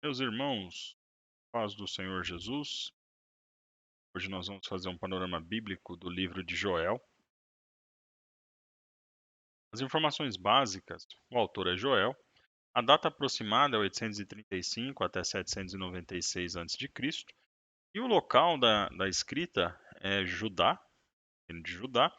Meus irmãos, paz do Senhor Jesus. Hoje nós vamos fazer um panorama bíblico do livro de Joel. As informações básicas: o autor é Joel, a data aproximada é 835 até 796 a.C., e o local da escrita é Judá, reino de Judá,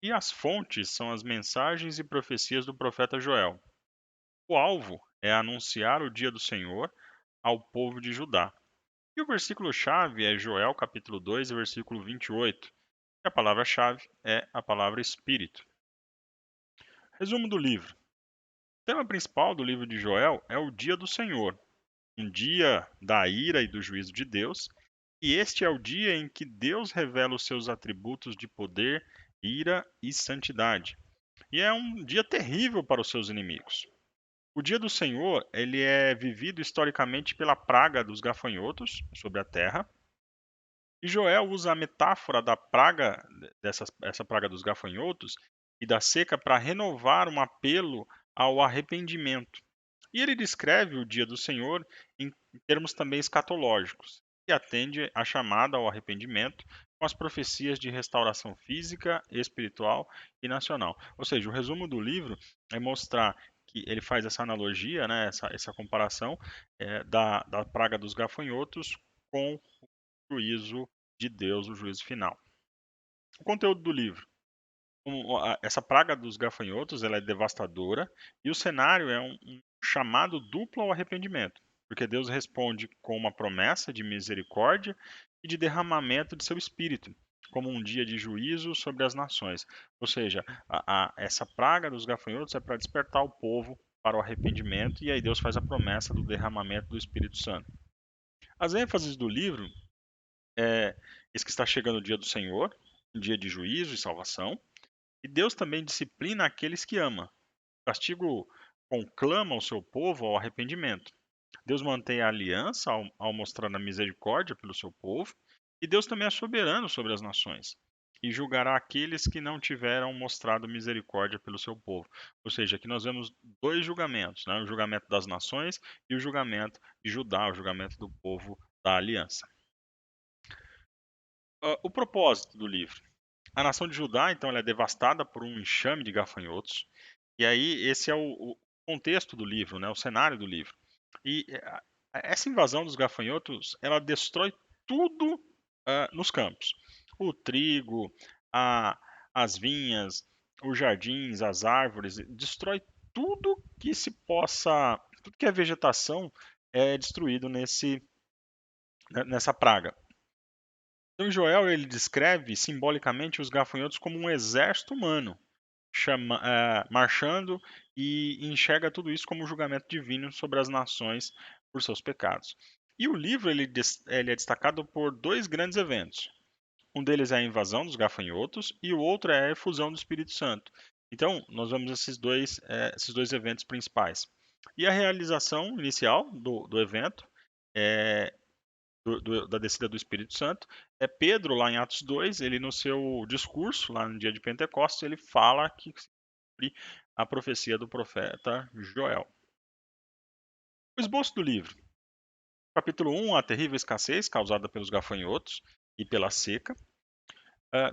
e as fontes são as mensagens e profecias do profeta Joel. O alvo é anunciar o dia do Senhor ao povo de Judá. E o versículo-chave é Joel capítulo 2, versículo 28. E a palavra-chave é a palavra Espírito. Resumo do livro. O tema principal do livro de Joel é o dia do Senhor, um dia da ira e do juízo de Deus, e este é o dia em que Deus revela os seus atributos de poder, ira e santidade. E é um dia terrível para os seus inimigos. O dia do Senhor, ele é vivido historicamente pela praga dos gafanhotos sobre a terra. E Joel usa a metáfora da praga, essa praga dos gafanhotos e da seca para renovar um apelo ao arrependimento. E ele descreve o dia do Senhor em termos também escatológicos, que atende à chamada ao arrependimento com as profecias de restauração física, espiritual e nacional. Ou seja, o resumo do livro é mostrar que ele faz essa analogia, né, essa comparação da praga dos gafanhotos com juízo de Deus, o juízo final. O conteúdo do livro. Essa praga dos gafanhotos ela é devastadora e o cenário é um chamado duplo ao arrependimento, porque Deus responde com uma promessa de misericórdia e de derramamento de seu espírito, como um dia de juízo sobre as nações. Ou seja, essa praga dos gafanhotos é para despertar o povo para o arrependimento e aí Deus faz a promessa do derramamento do Espírito Santo. As ênfases do livro é esse que está chegando o dia do Senhor, um dia de juízo e salvação. E Deus também disciplina aqueles que ama. O castigo conclama o seu povo ao arrependimento. Deus mantém a aliança ao mostrar a misericórdia pelo seu povo. E Deus também é soberano sobre as nações. E julgará aqueles que não tiveram mostrado misericórdia pelo seu povo. Ou seja, aqui nós vemos dois julgamentos, né? O julgamento das nações e o julgamento de Judá, o julgamento do povo da aliança. O propósito do livro. A nação de Judá, então, ela é devastada por um enxame de gafanhotos. E aí, esse é o contexto do livro, né? O cenário do livro. E essa invasão dos gafanhotos, ela destrói tudo nos campos. O trigo, a, as vinhas, os jardins, as árvores, destrói tudo que se possa, tudo que é vegetação é destruído nessa praga. Então, Joel ele descreve simbolicamente os gafanhotos como um exército humano, marchando e enxerga tudo isso como um julgamento divino sobre as nações por seus pecados. E o livro ele é destacado por dois grandes eventos. Um deles é a invasão dos gafanhotos e o outro é a efusão do Espírito Santo. Então, nós vemos esses dois eventos principais. E a realização inicial do evento é, da descida do Espírito Santo, é Pedro, lá em Atos 2, ele no seu discurso, lá no dia de Pentecostes, ele fala que se cumpre a profecia do profeta Joel. O esboço do livro. Capítulo 1, a terrível escassez causada pelos gafanhotos e pela seca.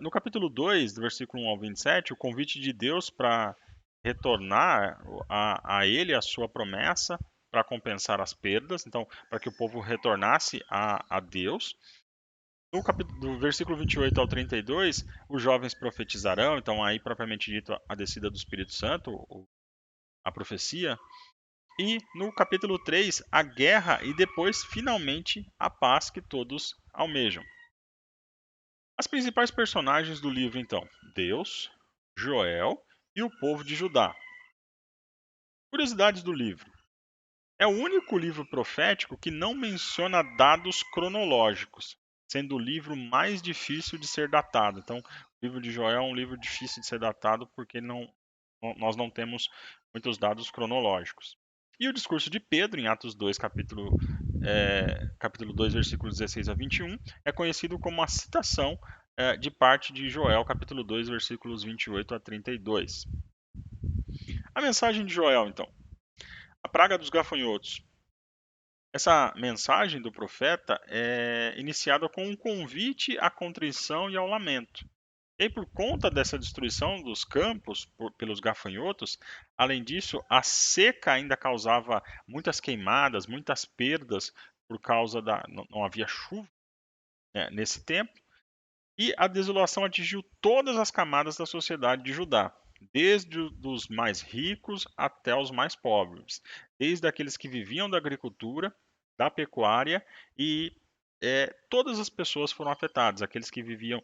No capítulo 2, do versículo 1 ao 27, o convite de Deus para retornar a ele a sua promessa para compensar as perdas, então, para que o povo retornasse a Deus. No capítulo, do versículo 28 ao 32, os jovens profetizarão, então aí propriamente dito a descida do Espírito Santo, a profecia. E no capítulo 3, a guerra e depois, finalmente, a paz que todos almejam. As principais personagens do livro, então, Deus, Joel e o povo de Judá. Curiosidades do livro. É o único livro profético que não menciona dados cronológicos, sendo o livro mais difícil de ser datado. Então, o livro de Joel é um livro difícil de ser datado porque nós não temos muitos dados cronológicos. E o discurso de Pedro, em Atos 2, capítulo 2, versículos 16 a 21, é conhecido como a citação de parte de Joel, capítulo 2, versículos 28 a 32. A mensagem de Joel, então. A praga dos gafanhotos. Essa mensagem do profeta é iniciada com um convite à contrição e ao lamento. E aí, por conta dessa destruição dos campos pelos gafanhotos, além disso, a seca ainda causava muitas queimadas, muitas perdas por causa da não havia chuva, né, nesse tempo. E a desolação atingiu todas as camadas da sociedade de Judá, desde os mais ricos até os mais pobres, desde aqueles que viviam da agricultura, da pecuária e todas as pessoas foram afetadas. Aqueles que viviam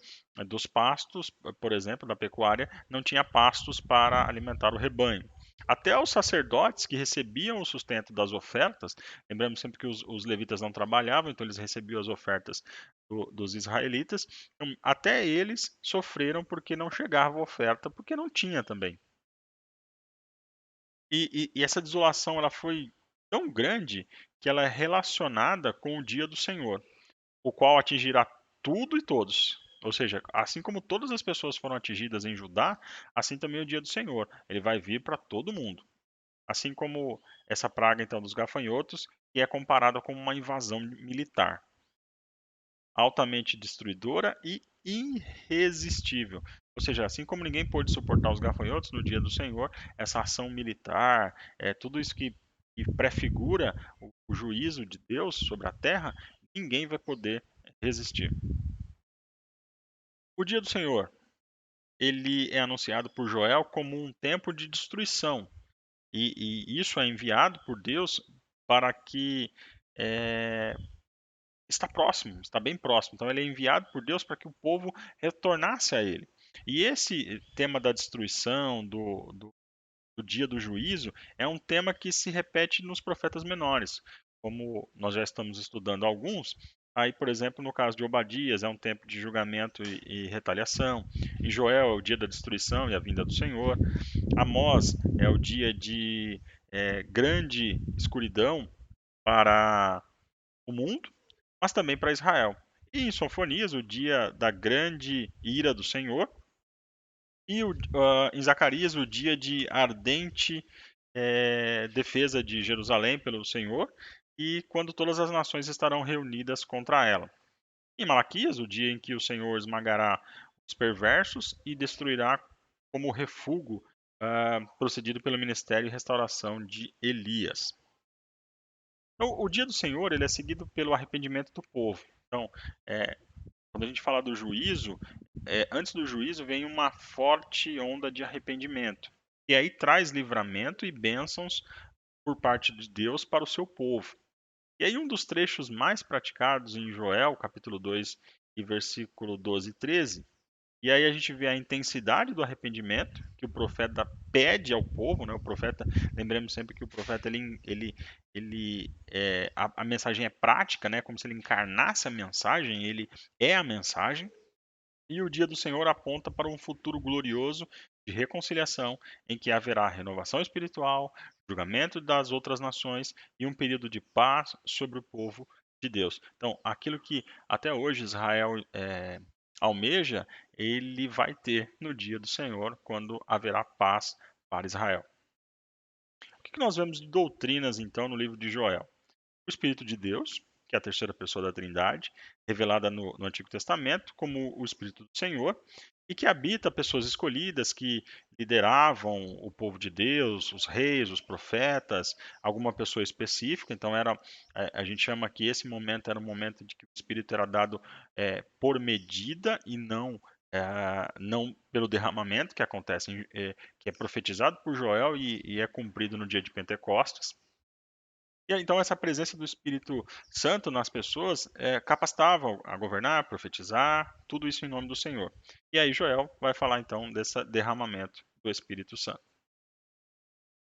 dos pastos, por exemplo, da pecuária, não tinha pastos para alimentar o rebanho. Até os sacerdotes que recebiam o sustento das ofertas, lembramos sempre que os levitas não trabalhavam, então eles recebiam as ofertas dos israelitas. Então, até eles sofreram porque não chegava a oferta, porque não tinha também. E essa desolação ela foi tão grande que ela é relacionada com o dia do Senhor, o qual atingirá tudo e todos. Ou seja, assim como todas as pessoas foram atingidas em Judá, assim também o dia do Senhor. Ele vai vir para todo mundo. Assim como essa praga então dos gafanhotos, que é comparada com uma invasão militar, altamente destruidora e irresistível. Ou seja, assim como ninguém pôde suportar os gafanhotos no dia do Senhor, essa ação militar, tudo isso que prefigura o juízo de Deus sobre a terra, ninguém vai poder resistir. O dia do Senhor, ele é anunciado por Joel como um tempo de destruição. E isso é enviado por Deus para que é, está próximo, está bem próximo. Então ele é enviado por Deus para que o povo retornasse a ele. E esse tema da destruição, do dia do juízo, é um tema que se repete nos profetas menores, como nós já estamos estudando alguns. Aí, por exemplo, no caso de Obadias, é um tempo de julgamento e retaliação. Em Joel, é o dia da destruição e a vinda do Senhor. Amós é o dia de grande escuridão para o mundo, mas também para Israel. E em Sofonias, o dia da grande ira do Senhor, e em Zacarias, o dia de ardente defesa de Jerusalém pelo Senhor, e quando todas as nações estarão reunidas contra ela. Em Malaquias, o dia em que o Senhor esmagará os perversos e destruirá como refúgio procedido pelo ministério e restauração de Elias. Então, o dia do Senhor ele é seguido pelo arrependimento do povo. Então, é, quando a gente fala do juízo, antes do juízo vem uma forte onda de arrependimento. E aí traz livramento e bênçãos por parte de Deus para o seu povo. E aí um dos trechos mais praticados em Joel, capítulo 2 e versículo 12 e 13, e aí a gente vê a intensidade do arrependimento que o profeta pede ao povo, né? O profeta, lembremos sempre que o profeta a mensagem é prática, né? Como se ele encarnasse a mensagem, ele é a mensagem. E o dia do Senhor aponta para um futuro glorioso de reconciliação, em que haverá renovação espiritual, julgamento das outras nações e um período de paz sobre o povo de Deus. Então, aquilo que até hoje Israel almeja, ele vai ter no dia do Senhor, quando haverá paz para Israel. O que nós vemos de doutrinas, então, no livro de Joel? O Espírito de Deus, que é a terceira pessoa da Trindade, revelada no Antigo Testamento como o Espírito do Senhor, e que habita pessoas escolhidas que lideravam o povo de Deus, os reis, os profetas, alguma pessoa específica. Então a gente chama que esse momento era um momento de que o Espírito era dado por medida e não pelo derramamento que acontece, que é profetizado por Joel e é cumprido no dia de Pentecostes. E então essa presença do Espírito Santo nas pessoas capacitava a governar, profetizar, tudo isso em nome do Senhor. E aí Joel vai falar então desse derramamento do Espírito Santo.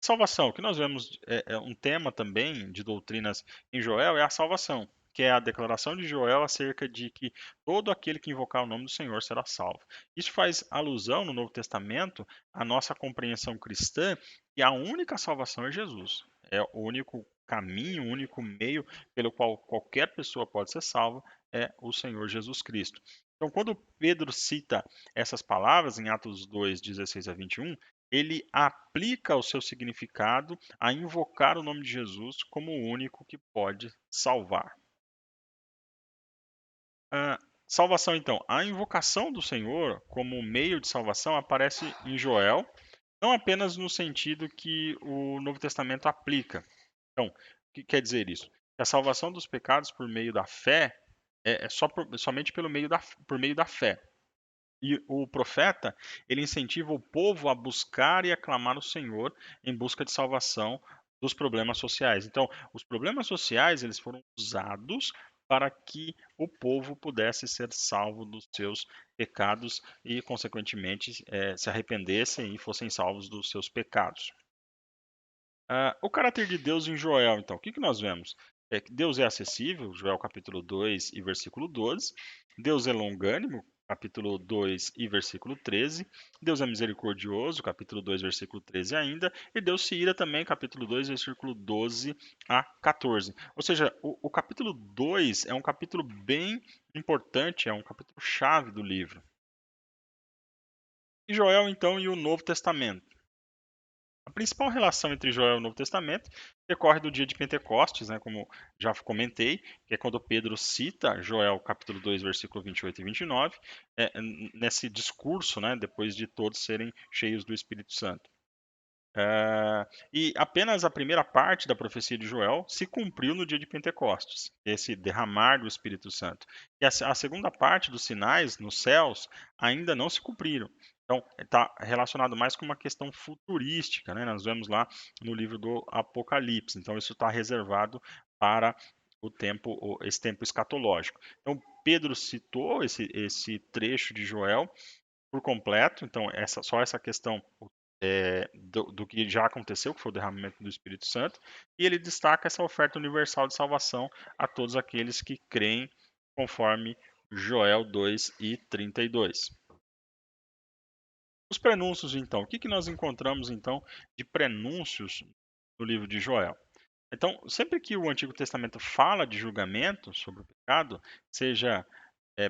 Salvação, o que nós vemos um tema também de doutrinas em Joel é a salvação, que é a declaração de Joel acerca de que todo aquele que invocar o nome do Senhor será salvo. Isso faz alusão no Novo Testamento à nossa compreensão cristã que a única salvação é Jesus. É o único caminho, o único meio pelo qual qualquer pessoa pode ser salva é o Senhor Jesus Cristo. Então, quando Pedro cita essas palavras em Atos 2, 16 a 21, ele aplica o seu significado a invocar o nome de Jesus como o único que pode salvar. Ah, salvação, então. A invocação do Senhor como meio de salvação aparece em Joel, não apenas no sentido que o Novo Testamento aplica. Então, o que quer dizer isso? Que a salvação dos pecados por meio da fé é somente por meio da fé. E o profeta, ele incentiva o povo a buscar e aclamar o Senhor em busca de salvação dos problemas sociais. Então, os problemas sociais, eles foram usados para que o povo pudesse ser salvo dos seus pecados e, consequentemente, se arrependessem e fossem salvos dos seus pecados. O caráter de Deus em Joel, então, o que nós vemos? É que Deus é acessível, Joel capítulo 2 e versículo 12. Deus é longânimo, capítulo 2 e versículo 13. Deus é misericordioso, capítulo 2, versículo 13 ainda. E Deus se ira também, capítulo 2, versículo 12 a 14. Ou seja, o capítulo 2 é um capítulo bem importante, é um capítulo chave do livro. E Joel, então, e o Novo Testamento. A principal relação entre Joel e o Novo Testamento decorre do dia de Pentecostes, né, como já comentei, que é quando Pedro cita Joel capítulo 2, versículo 28 e 29, nesse discurso, né, depois de todos serem cheios do Espírito Santo. E apenas a primeira parte da profecia de Joel se cumpriu no dia de Pentecostes, esse derramar do Espírito Santo. E a segunda parte dos sinais nos céus ainda não se cumpriram. Então, está relacionado mais com uma questão futurística, né? Nós vemos lá no livro do Apocalipse. Então, isso está reservado para esse tempo escatológico. Então, Pedro citou esse trecho de Joel por completo. Então, só essa questão do que já aconteceu, que foi o derramamento do Espírito Santo, e ele destaca essa oferta universal de salvação a todos aqueles que creem, conforme Joel 2 e 32. Os prenúncios, então, o que nós encontramos, então, de prenúncios no livro de Joel? Então, sempre que o Antigo Testamento fala de julgamento sobre o pecado, seja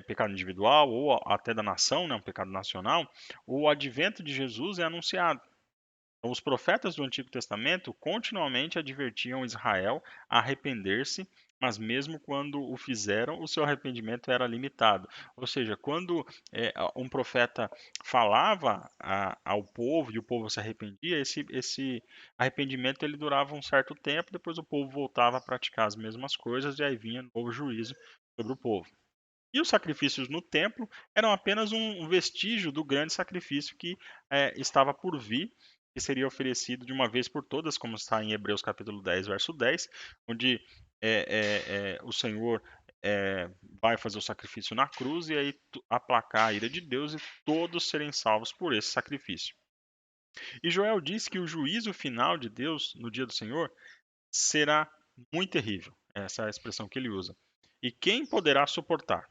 pecado individual ou até da nação, né, um pecado nacional, o advento de Jesus é anunciado. Então, os profetas do Antigo Testamento continuamente advertiam Israel a arrepender-se, mas mesmo quando o fizeram, o seu arrependimento era limitado. Ou seja, quando um profeta falava ao povo e o povo se arrependia, esse arrependimento ele durava um certo tempo, depois o povo voltava a praticar as mesmas coisas e aí vinha novo juízo sobre o povo. E os sacrifícios no templo eram apenas um vestígio do grande sacrifício que estava por vir, que seria oferecido de uma vez por todas, como está em Hebreus capítulo 10, verso 10, onde o Senhor vai fazer o sacrifício na cruz e aí aplacar a ira de Deus e todos serem salvos por esse sacrifício. E Joel diz que o juízo final de Deus no dia do Senhor será muito terrível. Essa é a expressão que ele usa. E quem poderá suportar?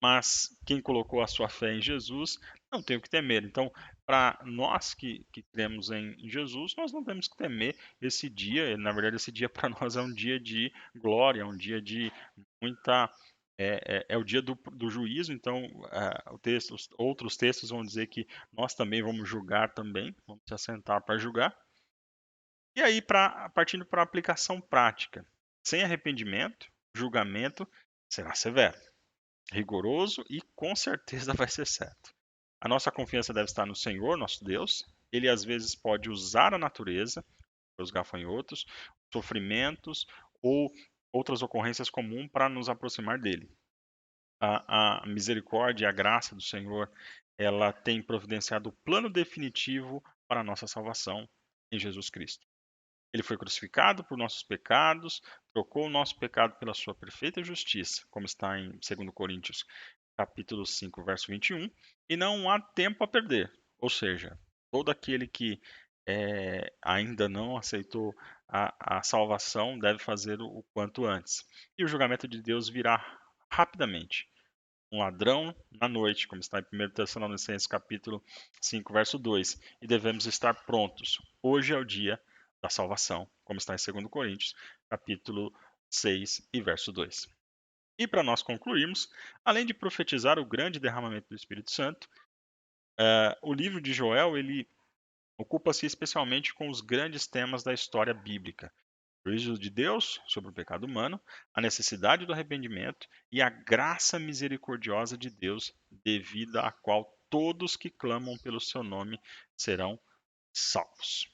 Mas quem colocou a sua fé em Jesus não tem o que temer. Então, para nós que cremos em Jesus, nós não temos que temer esse dia. Na verdade, esse dia para nós é um dia de glória, é um dia de muita. É o dia do juízo, então os outros textos vão dizer que nós também vamos julgar também, vamos se assentar para julgar. E aí, partindo para a aplicação prática, sem arrependimento, julgamento será severo, rigoroso e com certeza vai ser certo. A nossa confiança deve estar no Senhor, nosso Deus. Ele às vezes pode usar a natureza, os gafanhotos, sofrimentos ou outras ocorrências comuns para nos aproximar dele. A misericórdia e a graça do Senhor, ela tem providenciado o plano definitivo para a nossa salvação em Jesus Cristo. Ele foi crucificado por nossos pecados, trocou o nosso pecado pela sua perfeita justiça, como está em 2 Coríntios capítulo 5, verso 21, e não há tempo a perder. Ou seja, todo aquele que ainda não aceitou a salvação deve fazer o quanto antes. E o julgamento de Deus virá rapidamente. Um ladrão na noite, como está em 1 Tessalonicenses capítulo 5, verso 2. E devemos estar prontos. Hoje é o dia da salvação, como está em 2 Coríntios capítulo 6 e verso 2. E para nós concluirmos, além de profetizar o grande derramamento do Espírito Santo, o livro de Joel ele ocupa-se especialmente com os grandes temas da história bíblica: o juízo de Deus sobre o pecado humano, a necessidade do arrependimento e a graça misericordiosa de Deus, devida à qual todos que clamam pelo seu nome serão salvos.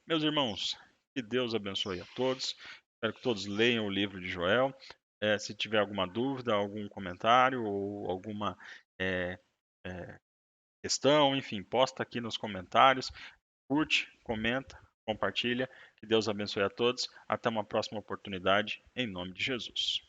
Meus irmãos, que Deus abençoe a todos. Espero que todos leiam o livro de Joel. Se tiver alguma dúvida, algum comentário ou alguma é, questão, enfim, posta aqui nos comentários. Curte, comenta, compartilha. Que Deus abençoe a todos. Até uma próxima oportunidade, em nome de Jesus.